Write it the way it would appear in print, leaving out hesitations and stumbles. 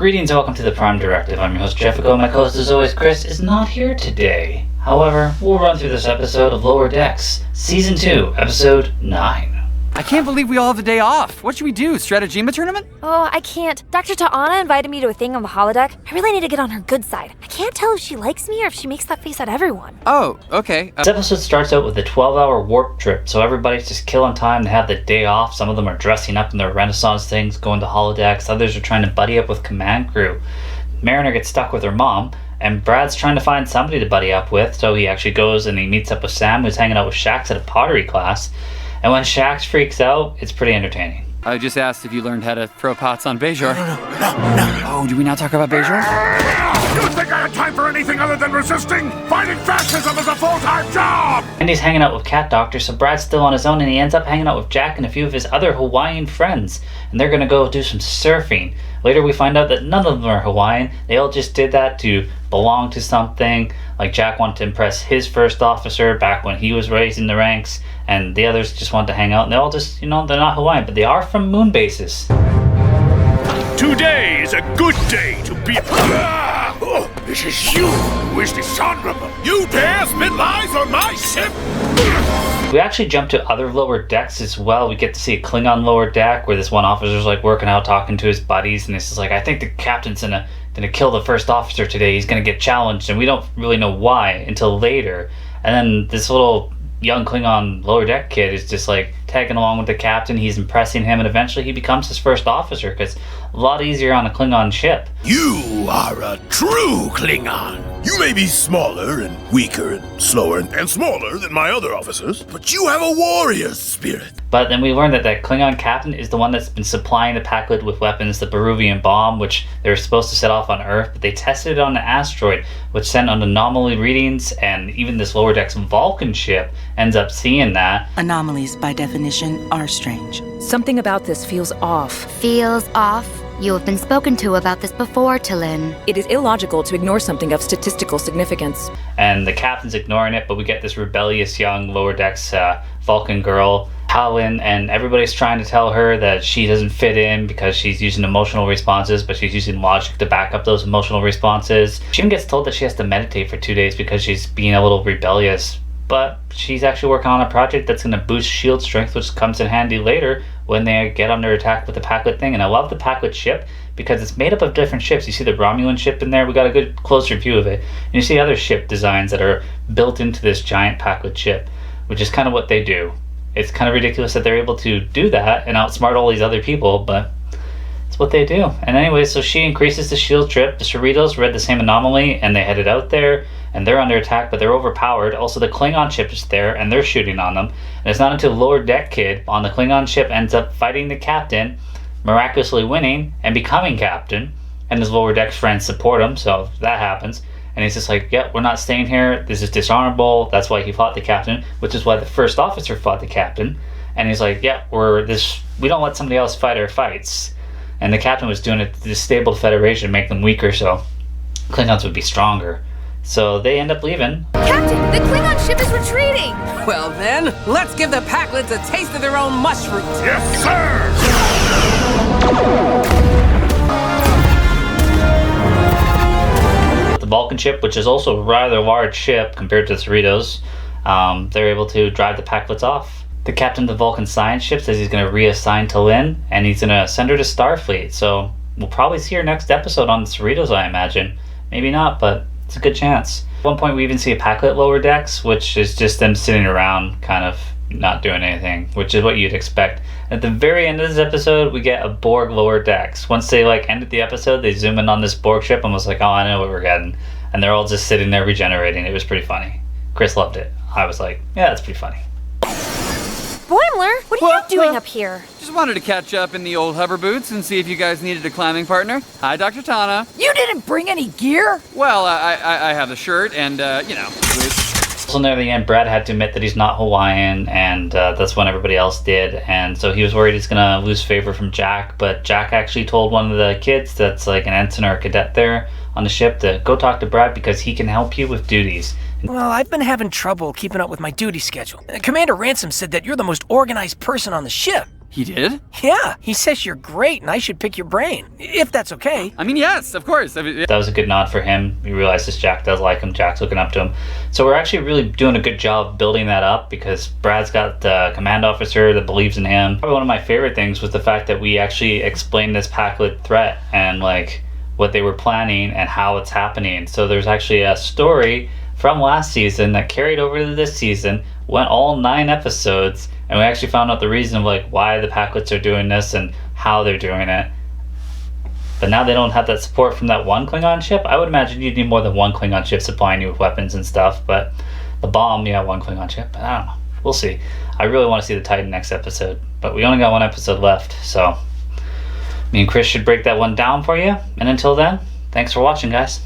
Greetings and welcome to the Prime Directive. I'm your host Jeffico, and my co-host as always, Chris, is not here today. However, we'll run through this episode of Lower Decks, Season 2, Episode 9. I can't believe we all have the day off. What should we do, Strategema tournament? Oh, I can't. Dr. Tawny invited me to a thing on the holodeck. I really need to get on her good side. I can't tell if she likes me or if she makes that face at everyone. Oh, okay. This episode starts out with a 12-hour warp trip, so everybody's just killing time to have the day off. Some of them are dressing up in their Renaissance things, going to holodecks. Others are trying to buddy up with command crew. Mariner gets stuck with her mom, and Brad's trying to find somebody to buddy up with, so he actually goes and he meets up with Sam, who's hanging out with Shaxs at a pottery class. And when Shaxs freaks out, it's pretty entertaining. I just asked if you learned how to throw pots on Bajor. No. Oh, do we not talk about Bajor? You think I had time for anything other than resisting? Fighting fascism is a full-time job! And he's hanging out with Cat Doctor, so Brad's still on his own, and he ends up hanging out with Jack and a few of his other Hawaiian friends. And they're gonna go do some surfing. Later we find out that none of them are Hawaiian. They all just did that to belong to something. Like Jack wanted to impress his first officer back when he was raised in the ranks, and the others just want to hang out, and they're all just, they're not Hawaiian, but they are from moon bases. Today is a good day to be... Oh, this is you who is dishonorable. You dare spit lies on my ship? We actually jump to other lower decks as well. We get to see a Klingon lower deck where this one officer's like working out, talking to his buddies, and it's like, I think the captain's gonna kill the first officer today. He's gonna get challenged, and we don't really know why until later. And then this little young Klingon lower deck kid is just like tagging along with the captain. He's impressing him, and eventually he becomes his first officer, because a lot easier on a Klingon ship. You are a true Klingon. You may be smaller and weaker and slower and smaller than my other officers, but you have a warrior's spirit. But then we learn that that Klingon captain is the one that's been supplying the Packlet with weapons, the Peruvian bomb, which they were supposed to set off on Earth, but they tested it on an asteroid, which sent on anomaly readings, and even this lower deck's Vulcan ship ends up seeing that. Anomalies, by definition, are strange. Something about this feels off. Feels off? You have been spoken to about this before, T'Lyn. It is illogical to ignore something of statistical significance. And the captain's ignoring it, but we get this rebellious young lower decks Vulcan girl, T'Lyn, and everybody's trying to tell her that she doesn't fit in because she's using emotional responses, but she's using logic to back up those emotional responses. She even gets told that she has to meditate for 2 days because she's being a little rebellious. But she's actually working on a project that's going to boost shield strength, which comes in handy later when they get under attack with the Packlet thing. And I love the Packlet ship because it's made up of different ships. You see the Romulan ship in there. We got a good closer view of it. And you see other ship designs that are built into this giant Packlet ship, which is kind of what they do. It's kind of ridiculous that they're able to do that and outsmart all these other people, but it's what they do. And anyway, so she increases the shield trip. The Cerritos read the same anomaly, and they headed out there, and they're under attack, but they're overpowered. Also, the Klingon ship is there, and they're shooting on them. And it's not until Lower Deck Kid on the Klingon ship ends up fighting the captain, miraculously winning and becoming captain, and his Lower Deck's friends support him, so that happens. And he's just like, we're not staying here. This is dishonorable. That's why he fought the captain, which is why the first officer fought the captain. And he's like, we don't let somebody else fight our fights. And the captain was doing it to disable the Federation, make them weaker, so Klingons would be stronger. So they end up leaving. Captain, the Klingon ship is retreating! Well then, let's give the Packlets a taste of their own mushrooms. Yes, sir! The Vulcan ship, which is also a rather large ship compared to the Cerritos, they're able to drive the Packlets off. The captain of the Vulcan science ship says he's going to reassign T'Lyn, and he's going to send her to Starfleet. So we'll probably see her next episode on the Cerritos, I imagine. Maybe not, but it's a good chance. At one point we even see a Packlet lower decks, which is just them sitting around kind of not doing anything, which is what you'd expect. At the very end of this episode, we get a Borg lower decks. Once they ended the episode, they zoom in on this Borg ship and was like, oh, I know what we're getting. And they're all just sitting there regenerating. It was pretty funny. Chris loved it. I was like, yeah, that's pretty funny. Boimler, what are you doing up here? Just wanted to catch up in the old hover boots and see if you guys needed a climbing partner. Hi, Dr. Tawny. You didn't bring any gear? Well, I have the shirt and, So near the end, Brad had to admit that he's not Hawaiian, and that's when everybody else did. And so he was worried he's going to lose favor from Jack, but Jack actually told one of the kids that's like an ensign or a cadet there on the ship to go talk to Brad because he can help you with duties. Well, I've been having trouble keeping up with my duty schedule. Commander Ransom said that you're the most organized person on the ship. He did? Yeah, he says you're great and I should pick your brain, if that's okay. I mean, yes, of course. That was a good nod for him. He realizes Jack does like him. Jack's looking up to him. So we're actually really doing a good job building that up because Brad's got the command officer that believes in him. Probably one of my favorite things was the fact that we actually explained this Packlet threat and like what they were planning and how it's happening. So there's actually a story from last season that carried over to this season, went all 9 episodes, and we actually found out the reason of like why the Packlets are doing this and how they're doing it. But now they don't have that support from that one Klingon ship. I would imagine you'd need more than one Klingon ship supplying you with weapons and stuff, but the bomb, yeah, one Klingon ship. But I don't know. We'll see. I really want to see the Titan next episode, but we only got 1 episode left, so me and Chris should break that one down for you. And until then, thanks for watching, guys.